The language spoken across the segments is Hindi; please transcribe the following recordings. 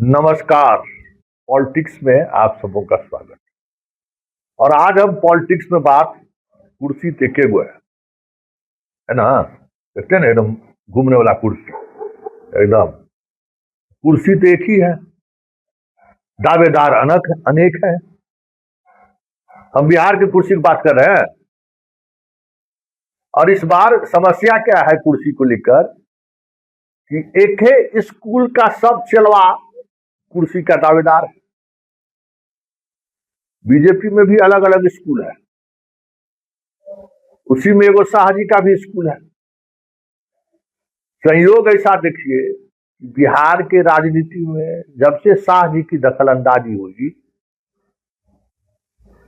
नमस्कार। पॉलिटिक्स में आप सबों का स्वागत। और आज हम पॉलिटिक्स में बात कुर्सी टेके हुए है ना। देखते हैं ना, एकदम घूमने वाला कुर्सी, एकदम कुर्सी तो एक ही है, दावेदार अनेक है। हम बिहार की कुर्सी की बात कर रहे हैं। और इस बार समस्या क्या है कुर्सी को लेकर कि एक ही स्कूल का सब चलवा कुर्सी का दावेदार है। बीजेपी में भी अलग अलग स्कूल है, उसी में एगो शाह जी का भी स्कूल है। संयोग ऐसा देखिए, बिहार के राजनीति में जब से शाह जी की दखल अंदाजी हुई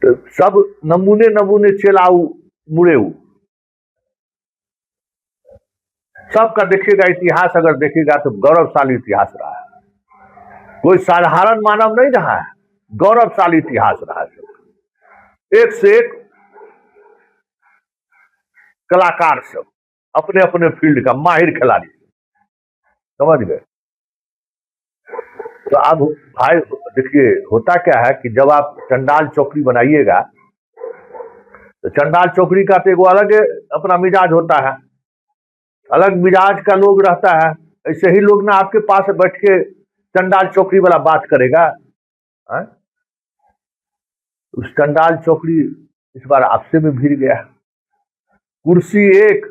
तो सब नमूने नमूने चेलाऊ मुड़ेऊ सबका देखिएगा इतिहास, अगर देखिएगा तो गौरवशाली इतिहास रहा है। कोई साधारण मानव नहीं रहा है, गौरवशाली इतिहास रहा है। एक से एक कलाकार सब अपने अपने फील्ड का माहिर खिलाड़ी, समझ गए। तो अब भाई देखिए, होता क्या है कि जब आप चंडाल चौकड़ी बनाइएगा तो चंडाल चौकड़ी का तो एक अलग अपना मिजाज होता है, अलग मिजाज का लोग रहता है। ऐसे ही लोग ना आपके पास बैठ के चंडाल चौकड़ी वाला बात करेगा। उस चंडाल चौकड़ी इस बार आपसे में भिड़ गया। कुर्सी एक,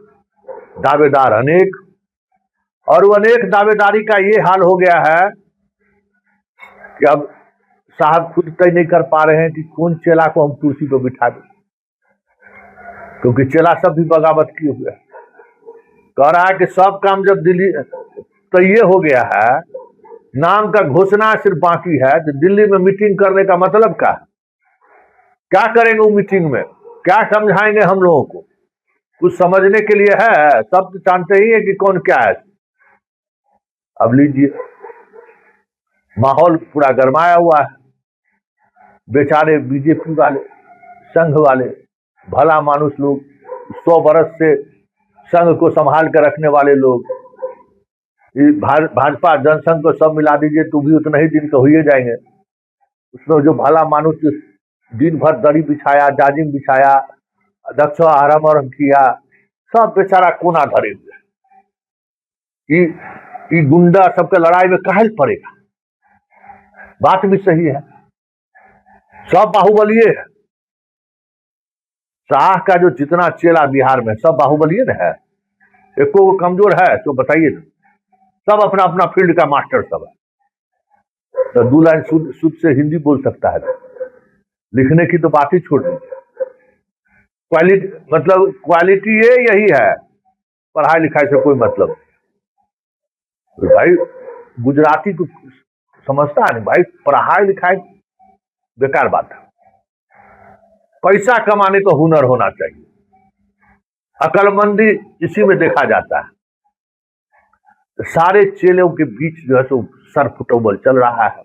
दावेदार अनेक। और वो अनेक दावेदारी का ये हाल हो गया है कि अब साहब खुद तय नहीं कर पा रहे हैं कि कौन चेला को हम कुर्सी पर बिठा दें, क्योंकि चेला सब भी बगावत किए हुए। कह रहा है कि सब काम जब दिल्ली तय हो गया है, नाम का घोषणा सिर्फ बाकी है, तो दिल्ली में मीटिंग करने का मतलब क्या करेंगे वो मीटिंग में, क्या समझाएंगे हम लोगों को? कुछ समझने के लिए है? सब तो जानते ही है कि कौन क्या है। अब लीजिए, माहौल पूरा गरमाया हुआ है। बेचारे बीजेपी वाले, संघ वाले, भला मानुस लोग, 100 बरस से संघ को संभाल कर रखने वाले लोग, भाजपा जनसंघ को सब मिला दीजिए तो भी उतना ही दिन तो हो ही जाएंगे। उसमें जो भला मानुस दिन भर दरी बिछाया, जाजिम बिछाया, अध्यक्ष आराम किया, सब बेचारा कोना धरे हुए। ये गुंडा सबके लड़ाई में काहे पड़ेगा? बात भी सही है, सब बाहुबलिये है। शाह का जो जितना चेला बिहार में सब बाहुबलिये न है, एको कमजोर है तो बताइए ना। सब अपना अपना फील्ड का मास्टर सब है। तो 2 लाइन शुद्ध से हिंदी बोल सकता है, लिखने की तो बात ही छोड़ दीजिए। क्वालिटी मतलब क्वालिटी यही है, पढ़ाई लिखाई से कोई मतलब नहीं। तो भाई गुजराती को समझता है नहीं भाई, पढ़ाई लिखाई बेकार बात है। पैसा कमाने का हुनर होना चाहिए, अकलमंदी इसी में देखा जाता है। तो सारे चेलों के बीच जो है सो सर फुटबॉल चल रहा है।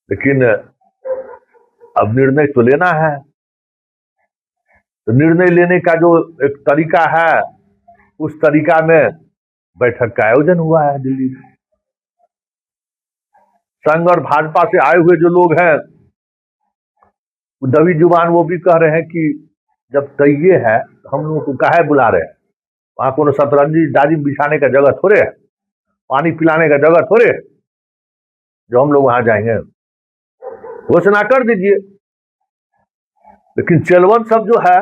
लेकिन अब निर्णय तो लेना है, तो निर्णय लेने का जो एक तरीका है, उस तरीका में बैठक का आयोजन हुआ है दिल्ली में। संघ और भाजपा से आए हुए जो लोग हैं, दबी जुबान वो भी कह रहे हैं कि जब तय है तो हम लोगों को काहे बुला रहे हैं? वहां को सतरंजी दाजिम बिछाने का जगह थोड़े है, पानी पिलाने का जगह थोड़े है जो हम लोग वहां जाएंगे। घोषणा कर दीजिए। लेकिन चेलवन सब जो है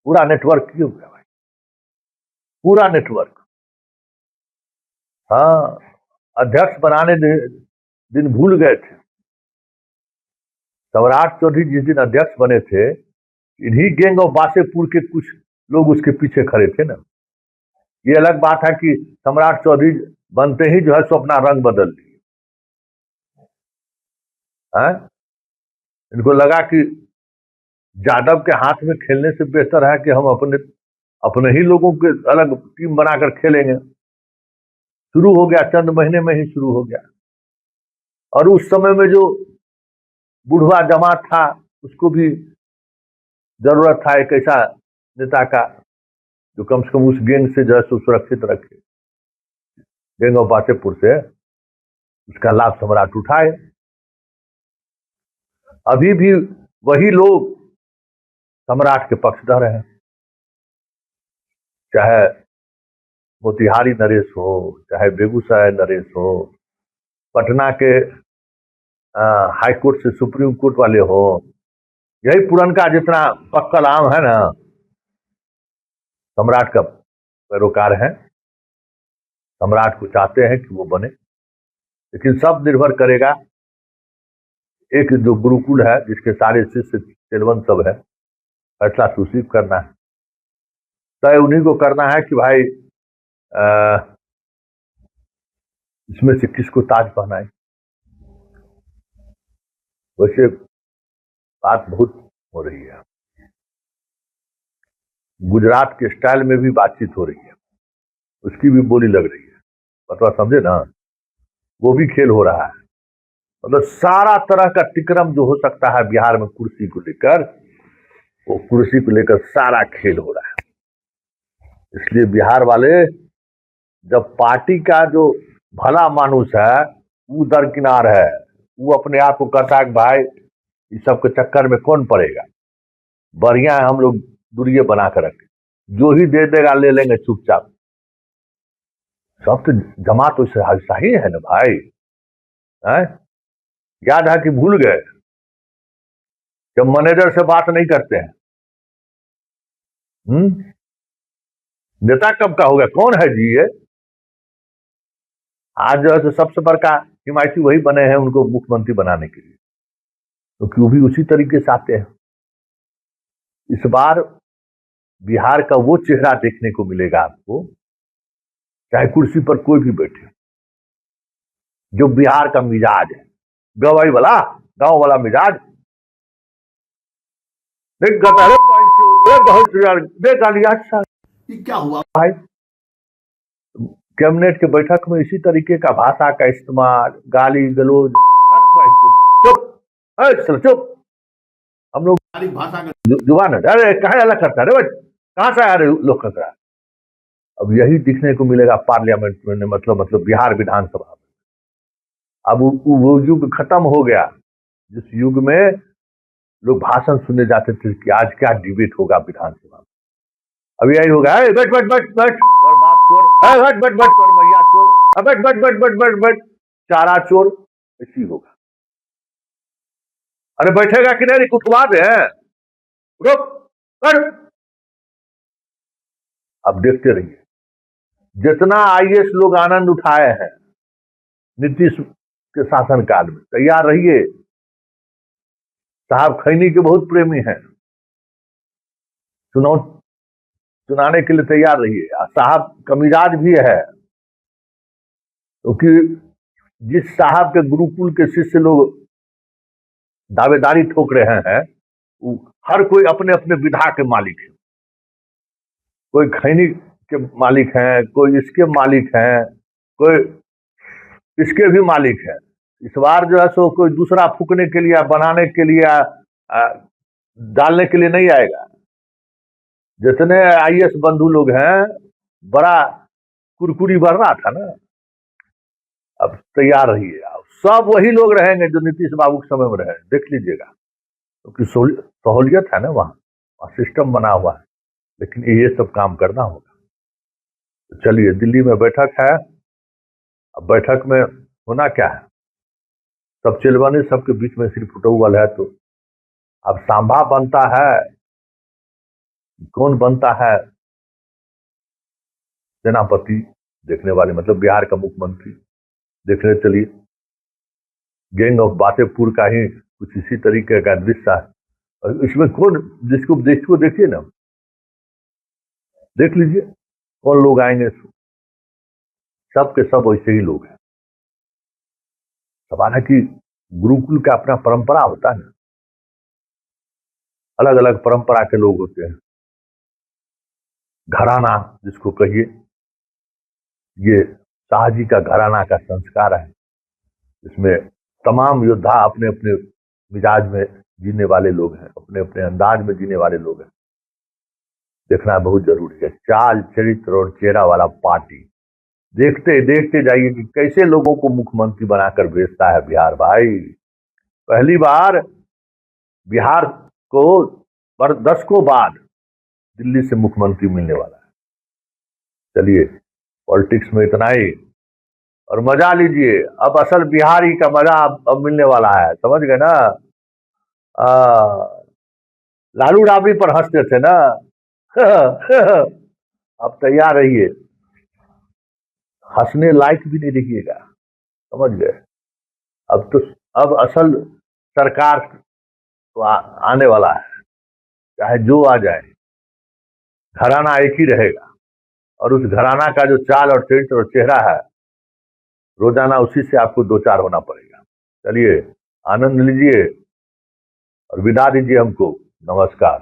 पूरा नेटवर्क किए हुए भाई, पूरा नेटवर्क। हाँ, अध्यक्ष बनाने दिन भूल गए थे। सम्राट चौधरी जिस दिन अध्यक्ष बने थे, इन्हीं गैंग ऑफ वासेपुर के कुछ लोग उसके पीछे खड़े थे ना। ये अलग बात है कि सम्राट चौधरी बनते ही जो है सो अपना रंग बदल दिए। इनको लगा कि यादव के हाथ में खेलने से बेहतर है कि हम अपने ही लोगों के अलग टीम बनाकर खेलेंगे। शुरू हो गया, चंद महीने में ही शुरू हो गया। और उस समय में जो बुढ़वा जमात था, उसको भी जरूरत था एक ऐसा नेता का जो कम से कम उस गैंग से जो है सुरक्षित रखे। गैंग ऑफ वासेपुर से उसका लाभ सम्राट उठाए। अभी भी वही लोग सम्राट के पक्षधर हैं, चाहे मोतिहारी नरेश हो, चाहे बेगूसराय नरेश हो, पटना के हाई कोर्ट से सुप्रीम कोर्ट वाले हो, यही पुरनका जितना पक्कल आम है ना, सम्राट का पैरोकार है, सम्राट को चाहते हैं कि वो बने। लेकिन सब निर्भर करेगा, एक जो गुरुकुल है जिसके सारे शिष्य चेलवन सब है, फैसला उसी को करना है, तय उन्हीं को करना है कि भाई इसमें से किसको ताज पहनाए। वैसे बात बहुत हो रही है, गुजरात के स्टाइल में भी बातचीत हो रही है, उसकी भी बोली लग रही है, बतवा समझे ना, वो भी खेल हो रहा है। मतलब सारा तरह का तिक्रम जो हो सकता है बिहार में कुर्सी को लेकर, वो कुर्सी को लेकर सारा खेल हो रहा है। इसलिए बिहार वाले, जब पार्टी का जो भला मानुस है वो दरकिनार है, वो अपने आप को कहता है कि भाई इस सब के चक्कर में कौन पड़ेगा, बढ़िया है हम लोग दूरिये बना कर रखें, जो ही दे देगा ले लेंगे चुपचाप। सब तो जमा तो ऐसा ही है ना भाई, है? याद है कि भूल गए जब मैनेजर से बात नहीं करते हैं? नेता कब का हो गया, कौन है जी ये? आज जो है तो सबसे बड़का हिमायती वही बने हैं उनको मुख्यमंत्री बनाने के लिए, क्योंकि वो भी उसी तरीके से आते हैं। इस बार बिहार का वो चेहरा देखने को मिलेगा आपको, चाहे कुर्सी पर कोई भी बैठे, जो बिहार का मिजाज है, गवाई वाला गांव वाला मिजाज। देख क्या हुआ भाई, कैबिनेट के बैठक में इसी तरीके का भाषा का इस्तेमाल, गाली गलौज, चुप चुप, हम लोग भाषा का जुबान है, अरे कहा अलग करता है, कहां से आ रहे लोग कर रहा है। अब यही दिखने को मिलेगा पार्लियामेंट में, मतलब बिहार विधानसभा में। अब वो युग खत्म हो गया जिस युग में लोग भाषण सुनने जाते थे कि आज क्या डिबेट होगा विधानसभा में। अब यही होगा, बैठ बैठ बैठ बैठ बाप चोर, बैठ बैठ बैठ चोर, मैया चोर, बैठ बैठ बैठ बैठ बैठ बैठ चारा चोर, ऐसी होगा। अरे बैठेगा कि नहीं, उठवा दे, रुक कर। अब देखते रहिए, जितना आईएएस लोग आनंद उठाए हैं नीतीश के शासनकाल में, तैयार रहिए, साहब खैनी के बहुत प्रेमी हैं, चुनाव चुनाने के लिए तैयार रहिए। साहब का मिजाज भी है, क्योंकि जिस साहब के गुरुकुल के शिष्य लोग दावेदारी ठोक रहे हैं, हर कोई अपने अपने विधा के मालिक है, कोई खैनी के मालिक हैं, कोई इसके मालिक हैं, कोई इसके भी मालिक है। इस बार जो है सो कोई दूसरा फूकने के लिए, बनाने के लिए, डालने के लिए नहीं आएगा। जितने आईएएस बंधु लोग हैं, बड़ा कुरकुरी बढ़ रहा था ना, अब तैयार रहिए, सब वही लोग रहेंगे जो नीतीश बाबू के समय में रहे, देख लीजिएगा, क्योंकि सहूलियत है ना, वहां सिस्टम बना हुआ है। लेकिन ये सब काम करना होगा। तो चलिए, दिल्ली में बैठक है, अब बैठक में होना क्या है, सब चिलवाने सबके बीच में सिर्फ फुटबॉल है। तो अब सांभा बनता है, कौन बनता है सेनापति देखने वाले, मतलब बिहार का मुख्यमंत्री देखने चलिए। गैंग ऑफ वासेपुर का ही कुछ इसी तरीके का दृश्य है, और इसमें कौन, जिसको देखिए ना, देख लीजिए कौन लोग आएंगे, सब के सब वैसे ही लोग हैं। सवाल है कि गुरुकुल का अपना परंपरा होता है ना, अलग अलग परंपरा के लोग होते हैं, घराना जिसको कहिए, ये शाहजी का घराना का संस्कार है, इसमें तमाम योद्धा अपने अपने मिजाज में जीने वाले लोग हैं, अपने अपने अंदाज में जीने वाले लोग हैं। देखना बहुत जरूरी है, चाल चरित्र और चेहरा वाला पार्टी देखते देखते जाइए कि कैसे लोगों को मुख्यमंत्री बनाकर भेजता है बिहार भाई। पहली बार बिहार को 10 बाद दिल्ली से मुख्यमंत्री मिलने वाला है। चलिए, पॉलिटिक्स में इतना ही, और मजा लीजिए। अब असल बिहारी का मजा अब मिलने वाला है, समझ गए ना। लालू राबड़ी पर हंसते थे ना। अब तैयार रहिए, हंसने लायक भी नहीं रहिएगा, समझ गए। अब तो अब असल सरकार तो आने वाला है, चाहे जो आ जाए, घराना एक ही रहेगा। और उस घराना का जो चाल और ट्रेंड और चेहरा है, रोजाना उसी से आपको दो चार होना पड़ेगा। चलिए, आनंद लीजिए और विदा दीजिए हमको। नमस्कार।